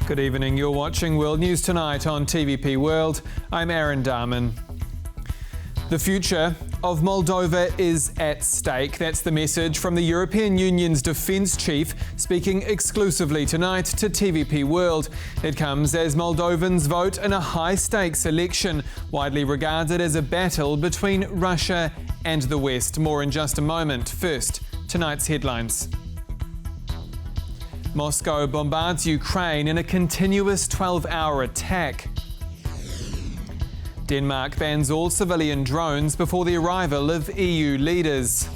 Good evening, you're watching World News Tonight on TVP World. I'm Aaron Darman. The future of Moldova is at stake. That's the message from the European Union's defence chief, speaking exclusively tonight to TVP World. It comes as Moldovans vote in a high-stakes election, widely regarded as a battle between Russia and the West. More in just a moment. First, tonight's headlines. Moscow bombards Ukraine in a continuous 12-hour attack. Denmark bans all civilian drones before the arrival of EU leaders.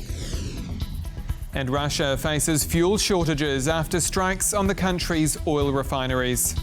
And Russia faces fuel shortages after strikes on the country's oil refineries.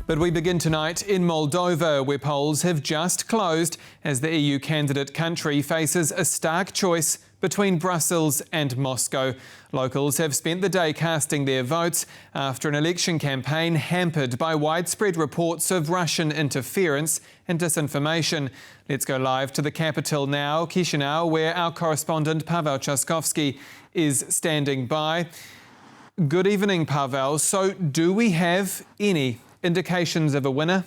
But we begin tonight in Moldova, where polls have just closed as the EU candidate country faces a stark choice between Brussels and Moscow. Locals have spent the day casting their votes after an election campaign hampered by widespread reports of Russian interference and disinformation. Let's go live to the capital now, Chișinău, where our correspondent Paweł Trzaskowski is standing by. Good evening, Paweł. So do we have any indications of a winner?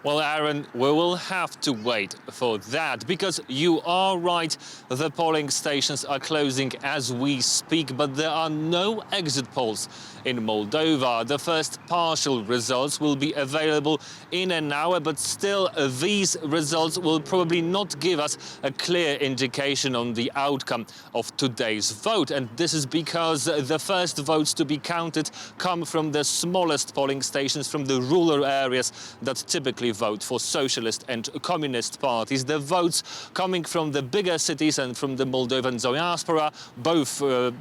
Well, Aaron, we will have to wait for that, because you are right, the polling stations are closing as we speak, but there are no exit polls in Moldova. The first partial results will be available in an hour, but still these results will probably not give us a clear indication on the outcome of today's vote. And this is because the first votes to be counted come from the smallest polling stations, from the rural areas that typically vote for socialist and communist parties. The votes coming from the bigger cities and from the Moldovan diaspora, both are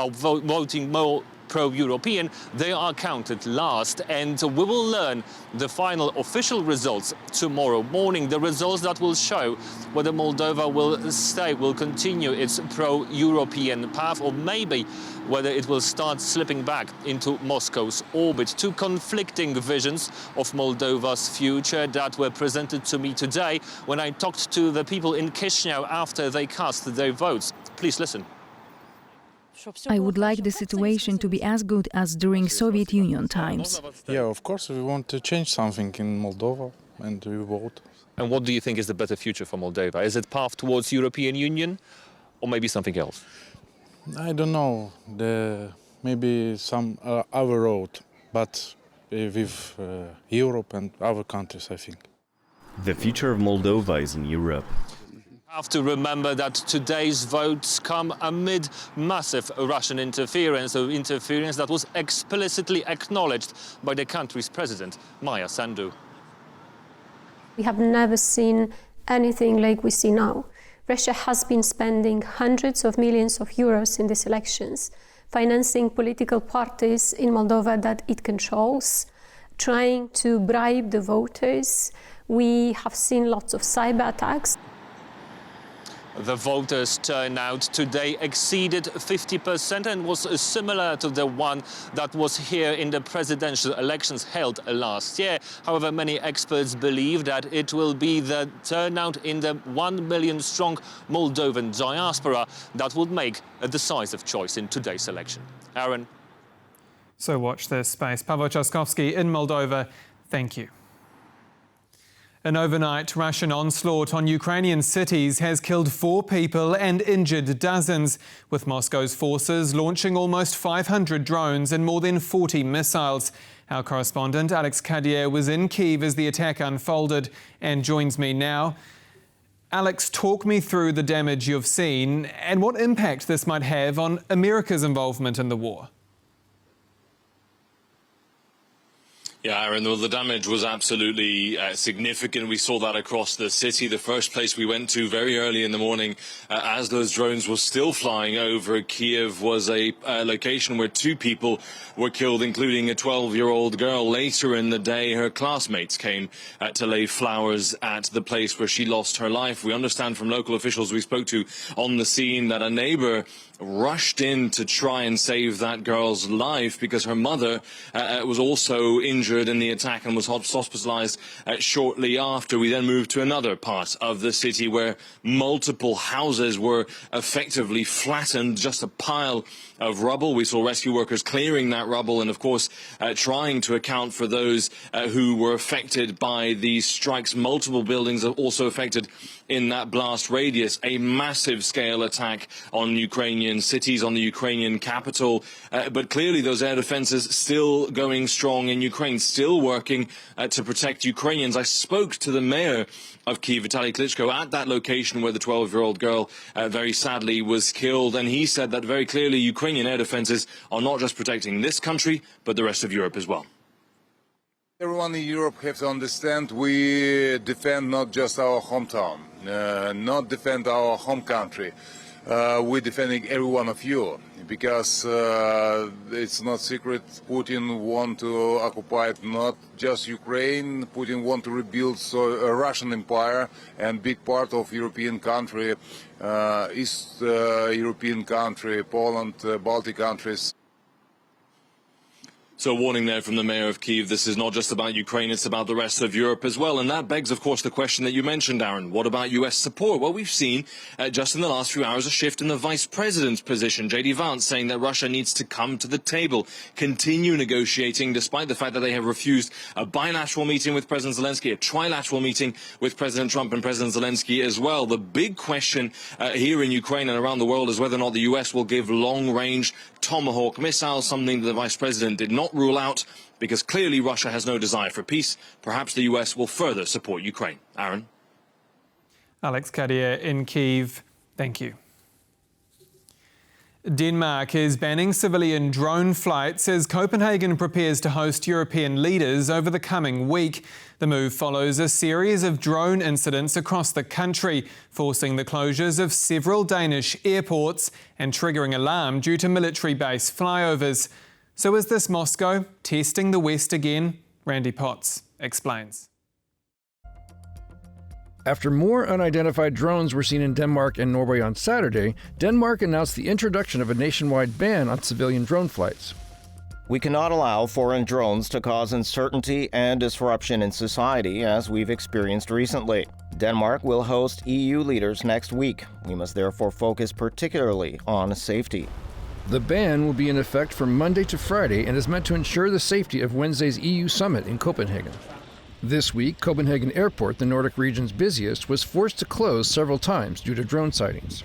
voting more pro-European, they are counted last, and we will learn the final official results tomorrow morning, the results that will show whether Moldova will continue its pro-European path, or maybe whether it will start slipping back into Moscow's orbit. Two conflicting visions of Moldova's future that were presented to me today when I talked to the people in Chișinău after they cast their votes. Please listen. I would like the situation to be as good as during Soviet Union times. Yeah, of course, we want to change something in Moldova, and we vote. And what do you think is the better future for Moldova? Is it path towards European Union, or maybe something else? I don't know, maybe some other road, but with Europe and other countries, I think. The future of Moldova is in Europe. Have to remember that today's votes come amid massive Russian interference, so interference that was explicitly acknowledged by the country's president, Maia Sandu. We have never seen anything like we see now. Russia has been spending hundreds of millions of euros in these elections, financing political parties in Moldova that it controls, trying to bribe the voters. We have seen lots of cyber attacks. The voters' turnout today exceeded 50% and was similar to the one that was here in the presidential elections held last year. However, many experts believe that it will be the turnout in the 1 million strong Moldovan diaspora that would make a decisive choice in today's election. Aaron. So watch this space. Paweł Trzaskowski in Moldova, thank you. An overnight Russian onslaught on Ukrainian cities has killed 4 people and injured dozens, with Moscow's forces launching almost 500 drones and more than 40 missiles. Our correspondent Alex Kadier was in Kyiv as the attack unfolded and joins me now. Alex, talk me through the damage you've seen and what impact this might have on America's involvement in the war. Yeah, Aaron, well, the damage was absolutely significant. We saw that across the city. The first place we went to very early in the morning, as those drones were still flying over Kyiv, was a location where 2 people were killed, including a 12-year-old girl. Later in the day, her classmates came to lay flowers at the place where she lost her life. We understand from local officials we spoke to on the scene that a neighbor rushed in to try and save that girl's life because her mother was also injured injured in the attack and was hospitalized shortly after. We then moved to another part of the city where multiple houses were effectively flattened, just a pile of rubble. We saw rescue workers clearing that rubble and, of course, trying to account for those who were affected by these strikes. Multiple buildings are also affected in that blast radius. A massive scale attack on Ukrainian cities, on the Ukrainian capital. But clearly those air defenses still going strong in Ukraine, still working to protect Ukrainians. I spoke to the mayor of Kyiv, Vitaly Klitschko, at that location where the 12-year-old girl very sadly was killed. And he said that very clearly Ukrainian air defenses are not just protecting this country, but the rest of Europe as well. Everyone in Europe has to understand we defend not just our hometown, not defend our home country. We're defending every one of you because it's not secret Putin want to occupy not just Ukraine. Putin want to rebuild a Russian empire, and big part of European country, East European country, Poland, Baltic countries. So a warning there from the mayor of Kyiv. This is not just about Ukraine, it's about the rest of Europe as well. And that begs, of course, the question that you mentioned, Aaron. What about US support? Well, we've seen just in the last few hours a shift in the vice president's position. J.D. Vance saying that Russia needs to come to the table, continue negotiating, despite the fact that they have refused a bilateral meeting with President Zelensky, a trilateral meeting with President Trump and President Zelensky as well. The big question here in Ukraine and around the world is whether or not the US will give long-range Tomahawk missiles, something that the vice president did not rule out, because clearly Russia has no desire for peace. Perhaps the US will further support Ukraine. Aaron? Alex Carrier in Kyiv, thank you. Denmark is banning civilian drone flights as Copenhagen prepares to host European leaders over the coming week. The move follows a series of drone incidents across the country, forcing the closures of several Danish airports and triggering alarm due to military base flyovers. So is this Moscow testing the West again? Randy Potts explains. After more unidentified drones were seen in Denmark and Norway on Saturday, Denmark announced the introduction of a nationwide ban on civilian drone flights. We cannot allow foreign drones to cause uncertainty and disruption in society, as we've experienced recently. Denmark will host EU leaders next week. We must therefore focus particularly on safety. The ban will be in effect from Monday to Friday and is meant to ensure the safety of Wednesday's EU summit in Copenhagen. This week, Copenhagen Airport, the Nordic region's busiest, was forced to close several times due to drone sightings.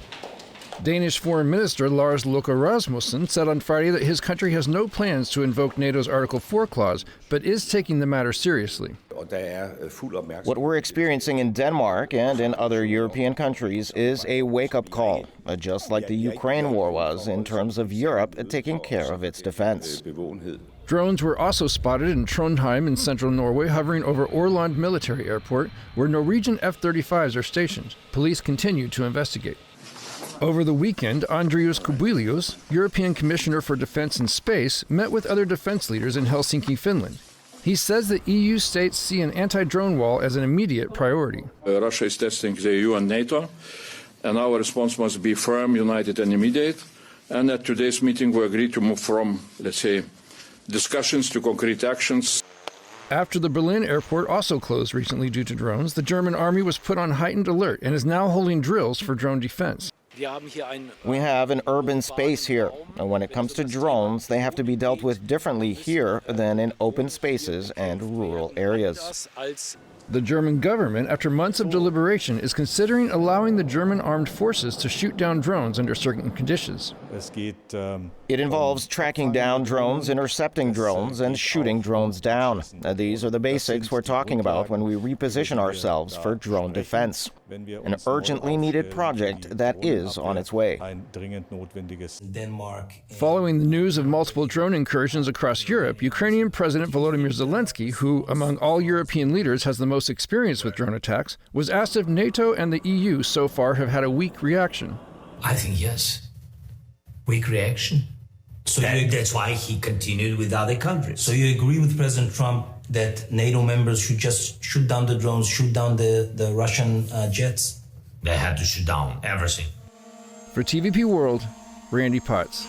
Danish Foreign Minister Lars Løkke Rasmussen said on Friday that his country has no plans to invoke NATO's Article 4 clause, but is taking the matter seriously. What we're experiencing in Denmark and in other European countries is a wake-up call, just like the Ukraine war was in terms of Europe taking care of its defense. Drones were also spotted in Trondheim in central Norway, hovering over Orland Military Airport, where Norwegian F-35s are stationed. Police continue to investigate. Over the weekend, Andrius Kubilius, European Commissioner for Defense and Space, met with other defense leaders in Helsinki, Finland. He says that EU states see an anti-drone wall as an immediate priority. Russia is testing the EU and NATO, and our response must be firm, united and immediate. And at today's meeting we agreed to move from, let's say, discussions to concrete actions. After the Berlin airport also closed recently due to drones, the German army was put on heightened alert and is now holding drills for drone defense. We have an urban space here, and when it comes to drones, they have to be dealt with differently here than in open spaces and rural areas. The German government, after months of deliberation, is considering allowing the German armed forces to shoot down drones under certain conditions. It involves tracking down drones, intercepting drones, and shooting drones down. These are the basics we're talking about when we reposition ourselves for drone defense. An urgently needed project that is on its way. Following the news of multiple drone incursions across Europe, Ukrainian President Volodymyr Zelensky, who, among all European leaders, has the most experience with drone attacks, was asked if NATO and the EU so far have had a weak reaction. I think yes. Weak reaction. So that's why he continued with other countries. So you agree with President Trump that NATO members should just shoot down the drones, shoot down the Russian jets? They had to shoot down everything. For TVP World, Randy Potts.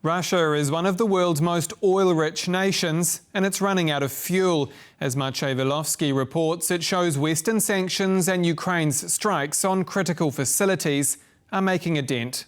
Russia is one of the world's most oil-rich nations, and it's running out of fuel. As Maciej Wilowski reports, it shows Western sanctions and Ukraine's strikes on critical facilities are making a dent.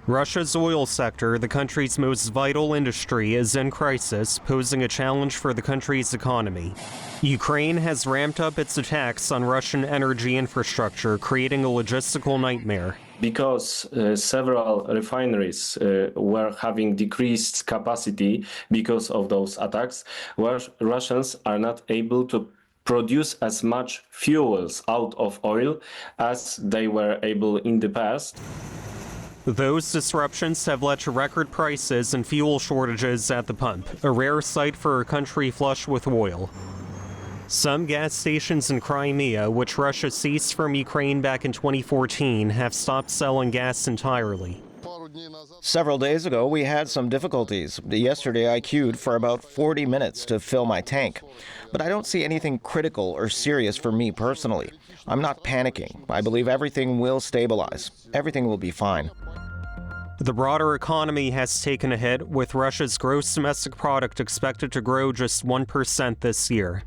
Russia's oil sector, the country's most vital industry, is in crisis, posing a challenge for the country's economy. Ukraine has ramped up its attacks on Russian energy infrastructure, creating a logistical nightmare. Because several refineries were having decreased capacity because of those attacks, Russians are not able to produce as much fuels out of oil as they were able in the past. Those disruptions have led to record prices and fuel shortages at the pump, a rare sight for a country flush with oil. Some gas stations in Crimea, which Russia seized from Ukraine back in 2014, have stopped selling gas entirely. Several days ago, we had some difficulties. Yesterday, I queued for about 40 minutes to fill my tank. But I don't see anything critical or serious for me personally. I'm not panicking. I believe everything will stabilize. Everything will be fine. The broader economy has taken a hit, with Russia's gross domestic product expected to grow just 1% this year.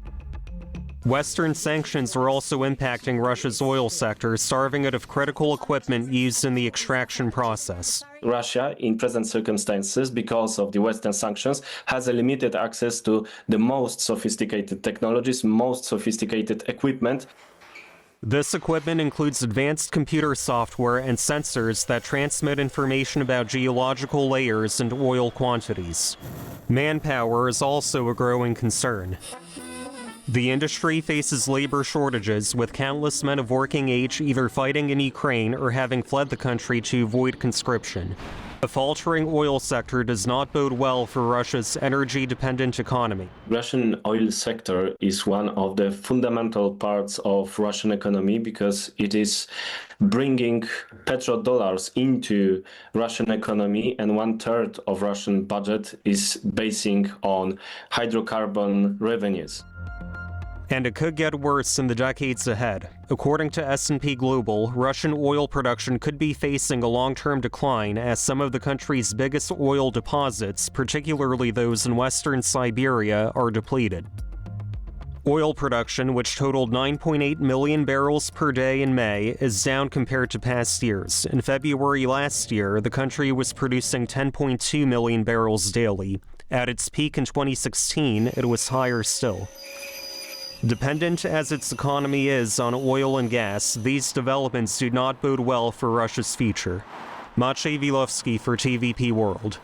Western sanctions are also impacting Russia's oil sector, starving it of critical equipment used in the extraction process. Russia, in present circumstances, because of the Western sanctions, has a limited access to the most sophisticated technologies, most sophisticated equipment. This equipment includes advanced computer software and sensors that transmit information about geological layers and oil quantities. Manpower is also a growing concern. The industry faces labor shortages, with countless men of working age either fighting in Ukraine or having fled the country to avoid conscription. A faltering oil sector does not bode well for Russia's energy-dependent economy. Russian oil sector is one of the fundamental parts of Russian economy because it is bringing petrodollars into Russian economy, and 1/3 of Russian budget is basing on hydrocarbon revenues. And it could get worse in the decades ahead. According to S&P Global, Russian oil production could be facing a long-term decline as some of the country's biggest oil deposits, particularly those in western Siberia, are depleted. Oil production, which totaled 9.8 million barrels per day in May, is down compared to past years. In February last year, the country was producing 10.2 million barrels daily. At its peak in 2016, it was higher still. Dependent as its economy is on oil and gas, these developments do not bode well for Russia's future. Maciej Wilowski for TVP World.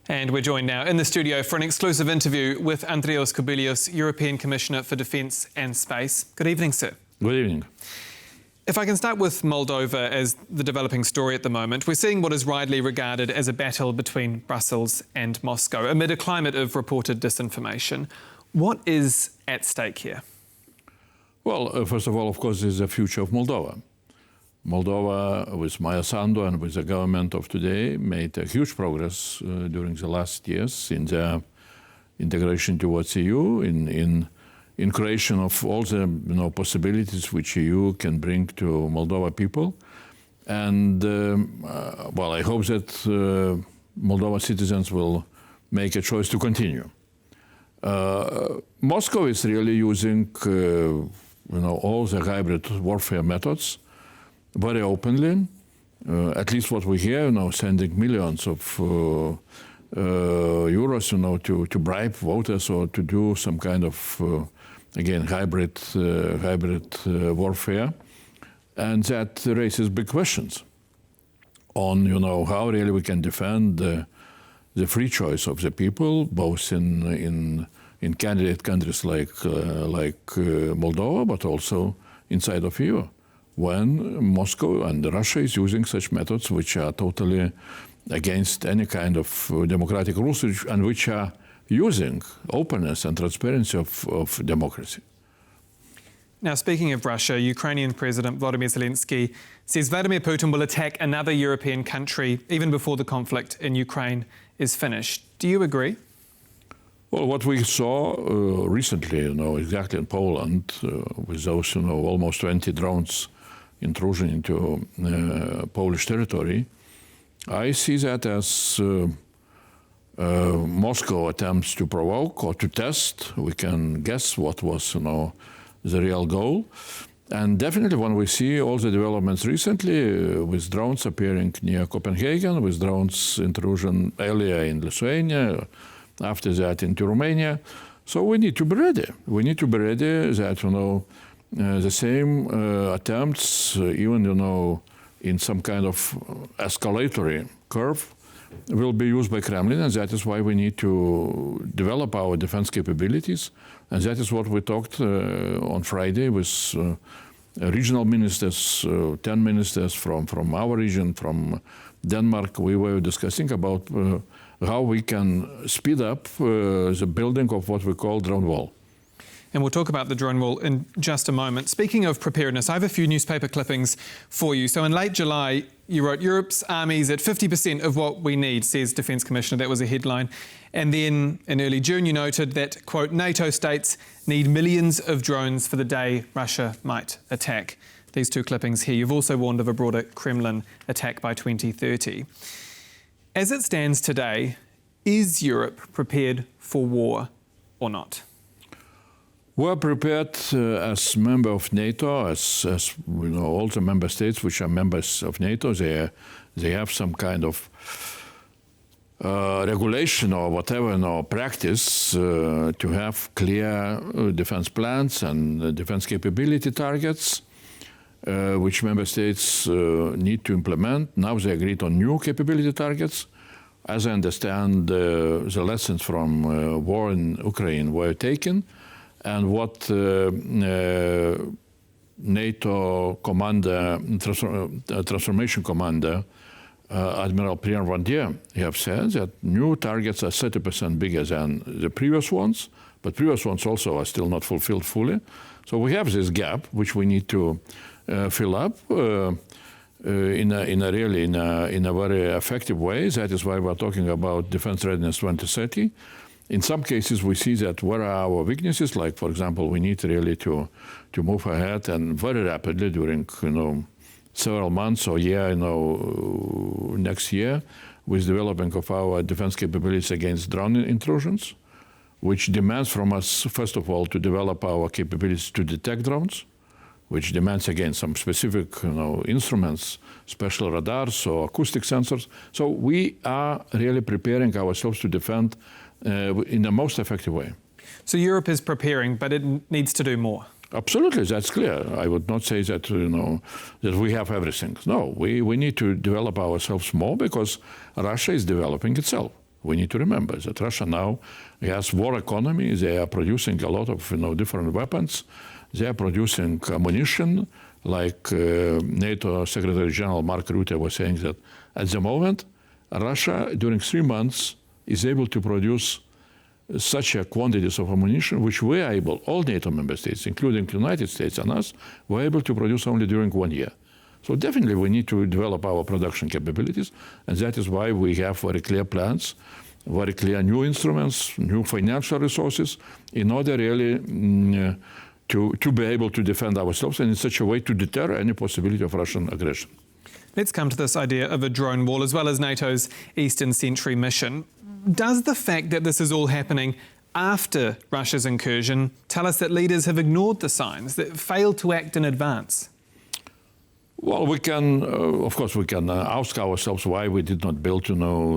And we're joined now in the studio for an exclusive interview with Andrios Kubilius, European Commissioner for Defence and Space. Good evening, sir. Good evening. If I can start with Moldova as the developing story at the moment, we're seeing what is widely regarded as a battle between Brussels and Moscow amid a climate of reported disinformation. What is at stake here? Well, first of all, of course, is the future of Moldova. Moldova, with Maia Sandu and with the government of today, made a huge progress during the last years in their integration towards EU, in creation of all the possibilities which EU can bring to Moldova people. And, well, I hope that Moldova citizens will make a choice to continue. Moscow is really using, all the hybrid warfare methods very openly. At least what we hear, sending millions of euros, to bribe voters or to do some kind of, again, hybrid warfare, and that raises big questions on, how really we can defend the free choice of the people, both in candidate countries like Moldova, but also inside of EU, when Moscow and Russia is using such methods which are totally against any kind of democratic rules and which are using openness and transparency of democracy. Now, speaking of Russia, Ukrainian President Volodymyr Zelensky says Vladimir Putin will attack another European country even before the conflict in Ukraine is finished. Do you agree? Well, what we saw recently, exactly in Poland, with those, almost 20 drones intrusion into Polish territory. I see that as Moscow attempts to provoke or to test. We can guess what was, the real goal. And definitely when we see all the developments recently, with drones appearing near Copenhagen, with drones intrusion earlier in Lithuania, after that into Romania, so we need to be ready. We need to be ready that, the same attempts, even, in some kind of escalatory curve, will be used by Kremlin, and that is why we need to develop our defense capabilities. And that is what we talked on Friday with regional ministers, 10 ministers from our region, from Denmark. We were discussing about how we can speed up the building of what we call drone wall. And we'll talk about the drone wall in just a moment. Speaking of preparedness, I have a few newspaper clippings for you. So in late July, you wrote, Europe's armies at 50% of what we need, says Defence Commissioner. That was a headline. And then in early June, you noted that, quote, NATO states need millions of drones for the day Russia might attack. These two clippings here. You've also warned of a broader Kremlin attack by 2030. As it stands today, is Europe prepared for war or not? We're prepared as member of NATO, as all the member states which are members of NATO. They have some kind of regulation or whatever, practice to have clear defense plans and defense capability targets, which member states need to implement. Now they agreed on new capability targets. As I understand, the lessons from war in Ukraine were taken. And what NATO commander, transformation commander, Admiral Pierre Vandier, have said that new targets are 30% bigger than the previous ones, but previous ones also are still not fulfilled fully. So we have this gap, which we need to fill up in a very effective way. That is why we're talking about Defense Readiness 2030. In some cases, we see that where are our weaknesses, like, for example, we need really to move ahead and very rapidly during, several months or year, next year, with developing of our defense capabilities against drone intrusions, which demands from us, first of all, to develop our capabilities to detect drones, which demands, again, some specific, instruments, special radars or acoustic sensors. So we are really preparing ourselves to defend in the most effective way. So Europe is preparing, but it needs to do more. Absolutely, that's clear. I would not say that that we have everything. No, we need to develop ourselves more because Russia is developing itself. We need to remember that Russia now has war economy. They are producing a lot of different weapons. They are producing ammunition, like NATO Secretary General Mark Rutte was saying that at the moment, Russia during 3 months is able to produce such a quantities of ammunition, which we are able, all NATO member states, including the United States and us, were able to produce only during 1 year. So definitely we need to develop our production capabilities, and that is why we have very clear plans, very clear new instruments, new financial resources, in order really to be able to defend ourselves and in such a way to deter any possibility of Russian aggression. Let's come to this idea of a drone wall, as well as NATO's Eastern Sentry mission. Does the fact that this is all happening after Russia's incursion tell us that leaders have ignored the signs, that failed to act in advance? Well, we can, of course, we can ask ourselves why we did not build,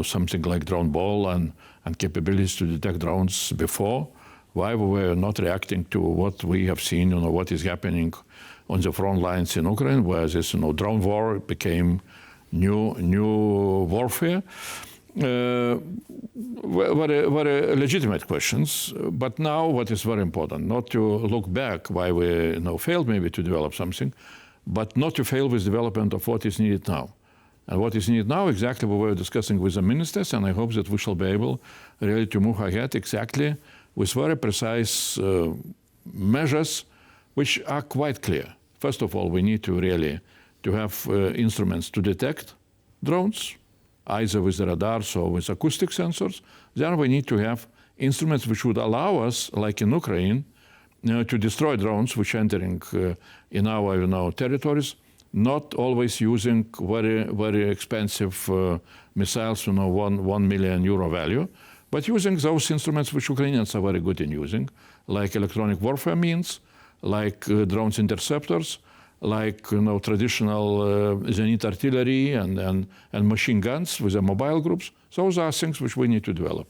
something like drone wall and capabilities to detect drones before. Why we were not reacting to what we have seen, what is happening on the front lines in Ukraine, where this, drone war became new warfare. Very legitimate questions, but now what is very important, not to look back why we failed maybe to develop something, but not to fail with development of what is needed now. And what is needed now, exactly what we were discussing with the ministers, and I hope that we shall be able really to move ahead exactly with very precise measures, which are quite clear. First of all, we need to really to have instruments to detect drones, either with the radars or with acoustic sensors. Then we need to have instruments which would allow us, like in Ukraine, to destroy drones which are entering in our territories not always using very expensive missiles, 1 million euro value, but using those instruments which Ukrainians are very good in using, like electronic warfare means, like drones interceptors, like traditional Zenit artillery and machine guns with the mobile groups. Those are things which we need to develop.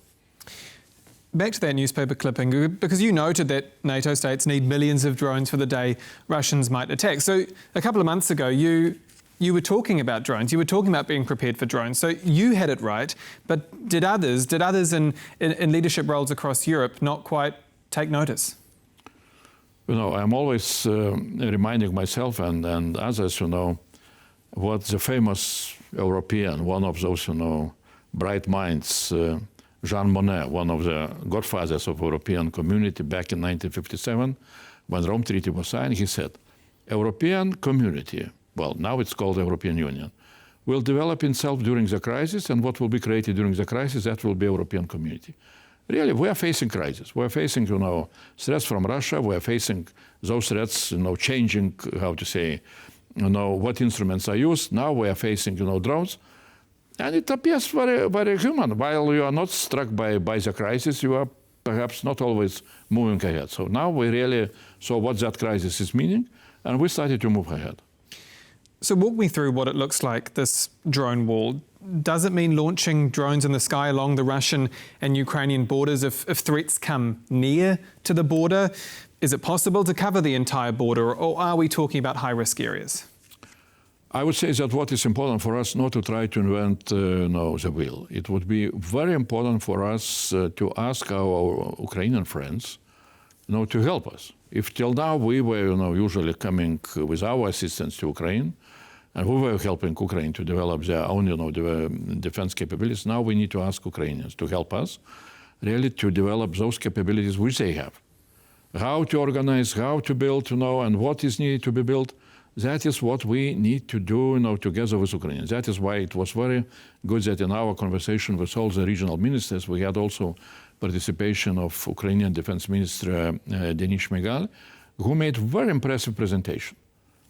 Back to that newspaper clipping, because you noted that NATO states need millions of drones for the day Russians might attack. So a couple of months ago, you were talking about drones. You were talking about being prepared for drones. So you had it right, but did others in leadership roles across Europe not quite take notice? I'm always reminding myself and others, what the famous European, one of those, bright minds, Jean Monnet, one of the godfathers of European community back in 1957, when Rome Treaty was signed, he said, European community, well, now it's called European Union, will develop itself during the crisis, and what will be created during the crisis, that will be European community. Really, we are facing crisis. We are facing, threats from Russia. We are facing those threats, changing, what instruments are used. Now we are facing, drones. And it appears very, very human. While you are not struck by the crisis, you are perhaps not always moving ahead. So now we really saw what that crisis is meaning, and we started to move ahead. So walk me through what it looks like, this drone wall. Does it mean launching drones in the sky along the Russian and Ukrainian borders if threats come near to the border? Is it possible to cover the entire border, or are we talking about high-risk areas? I would say that what is important for us not to try to invent the wheel. It would be very important for us to ask our Ukrainian friends to help us. If till now we were usually coming with our assistance to Ukraine, and we were helping Ukraine to develop their own defense capabilities, now we need to ask Ukrainians to help us really to develop those capabilities which they have. How to organize, how to build, and what is needed to be built. That is what we need to do together with Ukrainians. That is why it was very good that in our conversation with all the regional ministers, we had also participation of Ukrainian Defense Minister Danish, who made very impressive presentation.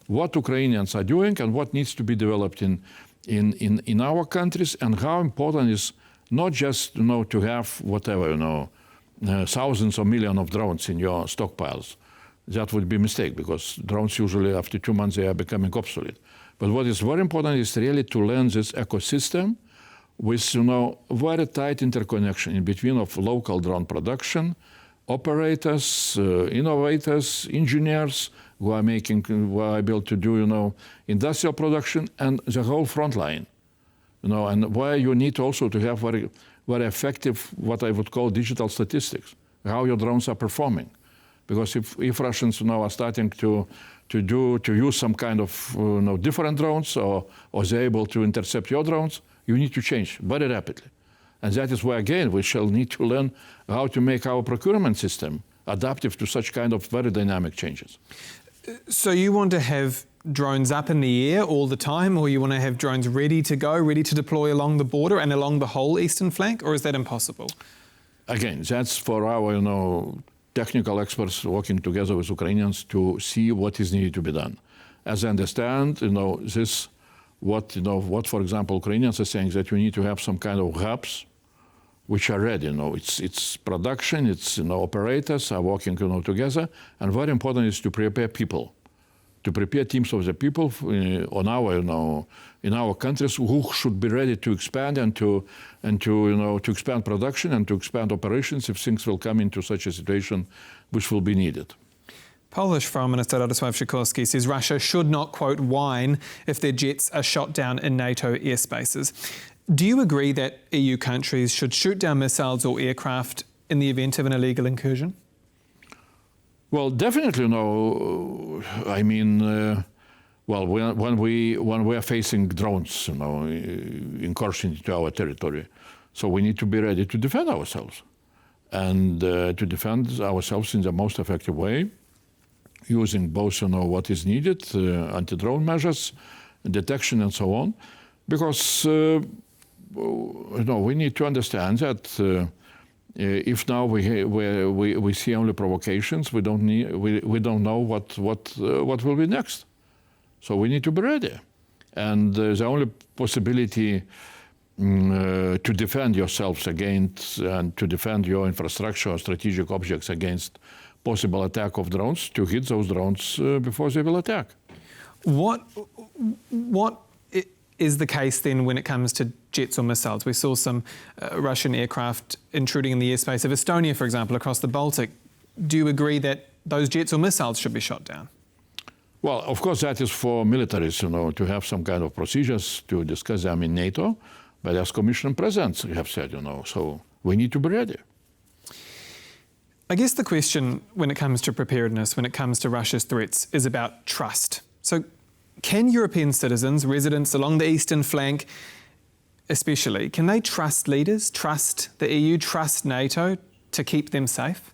What Ukrainians are doing and what needs to be developed in our countries, and how important is not just to have whatever, thousands or millions of drones in your stockpiles. That would be a mistake, because drones usually after 2 months they are becoming obsolete. But what is very important is really to learn this ecosystem with very tight interconnection in between of local drone production, operators, innovators, engineers who are able to do industrial production, and the whole front line. And where you need also to have very, very effective, what I would call digital statistics, how your drones are performing. Because if Russians are starting to use some kind of different drones, or they're able to intercept your drones, you need to change very rapidly. And that is why, again, we shall need to learn how to make our procurement system adaptive to such kind of very dynamic changes. So you want to have drones up in the air all the time, or you want to have drones ready to go, ready to deploy along the border and along the whole eastern flank, or is that impossible? Again, that's for our, technical experts working together with Ukrainians to see what is needed to be done. As I understand, what for example, Ukrainians are saying that you need to have some kind of hubs which are ready. It's production, it's operators are working together, and very important is to prepare people, to prepare teams of the people in our countries who should be ready to expand and to expand production and to expand operations if things will come into such a situation which will be needed. Polish Foreign Minister Radosław Trzaskowski says Russia should not, quote, whine if their jets are shot down in NATO airspaces. Do you agree that EU countries should shoot down missiles or aircraft in the event of an illegal incursion? Well, definitely no. I mean, when we are facing drones, incursion into our territory, so we need to be ready to defend ourselves, and to defend ourselves in the most effective way, using both, what is needed, anti-drone measures, detection, and so on, because we need to understand that. If now we see only provocations, we don't know what will be next. So we need to be ready. And the only possibility to defend yourselves against and to defend your infrastructure or strategic objects against possible attack of drones, to hit those drones before they will attack. What is the case then when it comes to jets or missiles? We saw some Russian aircraft intruding in the airspace of Estonia, for example, across the Baltic. Do you agree that those jets or missiles should be shot down? Well, of course, that is for militaries, to have some kind of procedures to discuss them in NATO. But as Commission Presidents have said, so we need to be ready. I guess the question when it comes to preparedness, when it comes to Russia's threats, is about trust. So can European citizens, residents along the eastern flank especially, can they trust leaders, trust the EU, trust NATO to keep them safe?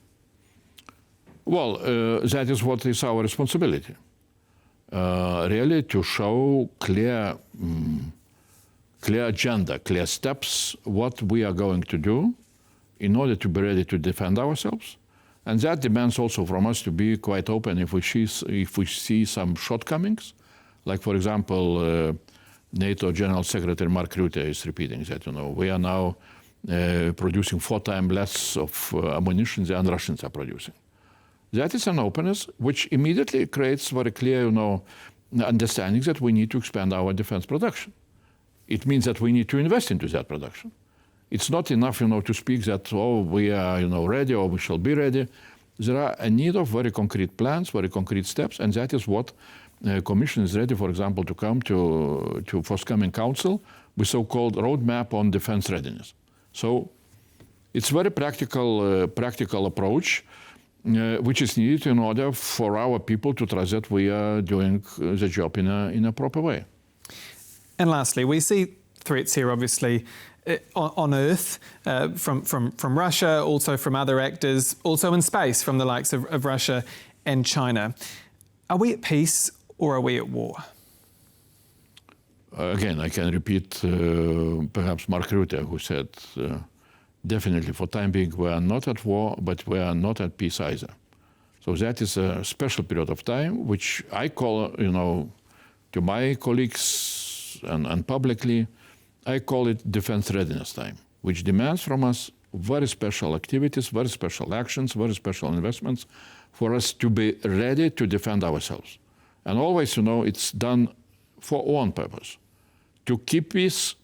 Well, that is what is our responsibility. Really to show clear agenda, clear steps, what we are going to do in order to be ready to defend ourselves. And that demands also from us to be quite open if we see some shortcomings. Like, for example, NATO General Secretary Mark Rutte is repeating that, we are now producing 4 times less of ammunition than Russians are producing. That is an openness which immediately creates very clear, understanding that we need to expand our defense production. It means that we need to invest into that production. It's not enough, to speak that, we are, ready or we shall be ready. There are a need of very concrete plans, very concrete steps, and that is what the Commission is ready, for example, to come to forthcoming Council with so-called roadmap on defense readiness. So it's very practical approach, which is needed in order for our people to trust that we are doing the job in a proper way. And lastly, we see threats here, obviously, on Earth from Russia, also from other actors, also in space from the likes of Russia and China. Are we at peace or are we at war? Again, I can repeat perhaps Mark Rutte, who said, definitely for time being we are not at war, but we are not at peace either. So that is a special period of time, which I call, to my colleagues and publicly, I call it defense readiness time, which demands from us very special activities, very special actions, very special investments for us to be ready to defend ourselves. And always, it's done for one purpose, to keep peace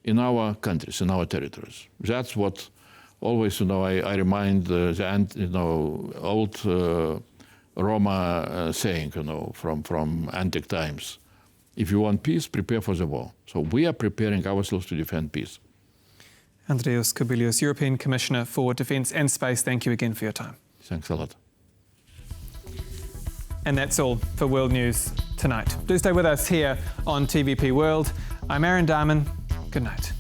in our countries, in our territories. That's what always, I remind the old Roma saying, from antique times. If you want peace, prepare for the war. So we are preparing ourselves to defend peace. Andrius Kubilius, European Commissioner for Defence and Space, thank you again for your time. Thanks a lot. And that's all for World News tonight. Do stay with us here on TVP World. I'm Aaron Darman. Good night.